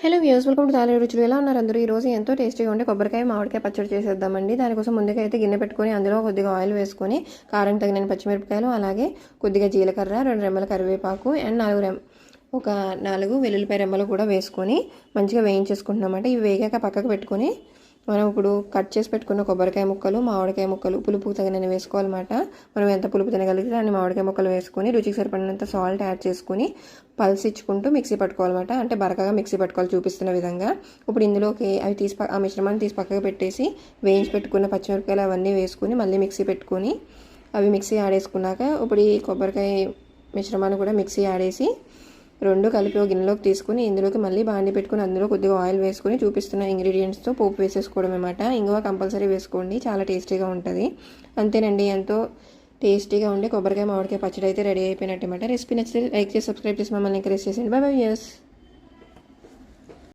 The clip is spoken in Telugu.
హలో వ్యూస్, వెల్కమ్ టు తాలే రుచులు. ఎలా ఉన్నారు అందరూ? ఈరోజు ఎంతో టేస్టీగా ఉండే కొబ్బరికాయ మామిడికాయ పచ్చడి చేసేద్దామండి. దానికోసం ముందుగా అయితే గిన్నె పెట్టుకొని అందులో కొద్దిగా ఆయిల్ వేసుకొని కారం తగిన పచ్చిమిరపకాయలు, అలాగే కొద్దిగా జీలకర్ర, 2 రెమ్మల కరివేపాకు అండ్ 4 వెల్లుల్లిపాయ రెమ్మలు కూడా వేసుకొని మంచిగా వేయించేసుకుంటున్నామంట. ఇవి వేగాక పక్కకు పెట్టుకొని మనం ఇప్పుడు కట్ చేసి పెట్టుకున్న కొబ్బరికాయ ముక్కలు, మామిడికాయ ముక్కలు పులుపు తగినన్ని వేసుకోవాలన్నమాట. మనం ఎంత పులుపు తినగలిగితే అన్ని మామిడికాయ ముక్కలు వేసుకొని రుచికి సరిపడినంత సాల్ట్ యాడ్ చేసుకుని పల్స్ ఇచ్చుకుంటూ మిక్సీ పట్టుకోవాలన్నమాట. అంటే బరకగా మిక్సీ పట్టుకోవాలి చూపిస్తున్న విధంగా. ఇప్పుడు ఇందులోకి ఆ మిశ్రమాన్ని తీసి పక్కకు పెట్టేసి వేయించి పెట్టుకున్న పచ్చిమిరపకాయలు అవన్నీ వేసుకుని మళ్ళీ మిక్సీ పెట్టుకొని అవి మిక్సీ ఆడేసుకున్నాక ఇప్పుడు ఈ కొబ్బరికాయ మిశ్రమాన్ని కూడా మిక్సీ ఆడేసి రెండు కలిపి ఒక గిన్నెలోకి తీసుకుని ఇందులోకి మళ్ళీ బాండి పెట్టుకుని అందులో కొద్దిగా ఆయిల్ వేసుకొని చూపిస్తున్న ఇంగ్రీడియంట్స్తో పోపు వేసేసుకోవడం అనమాట. ఇంగువ కంపల్సరీ వేసుకోండి, చాలా టేస్టీగా ఉంటుంది. అంతేనండి, ఎంతో టేస్టీగా ఉండే కొబ్బరికాయ మామిడికాయ పచ్చడి అయితే రెడీ అయిపోయినట్టు అనమాట. రెసిపీ నచ్చితే లైక్ చేసి సబ్స్క్రైబ్ చేసి మమ్మల్ని ఎంకరేజ్ చేసేయండి. By by.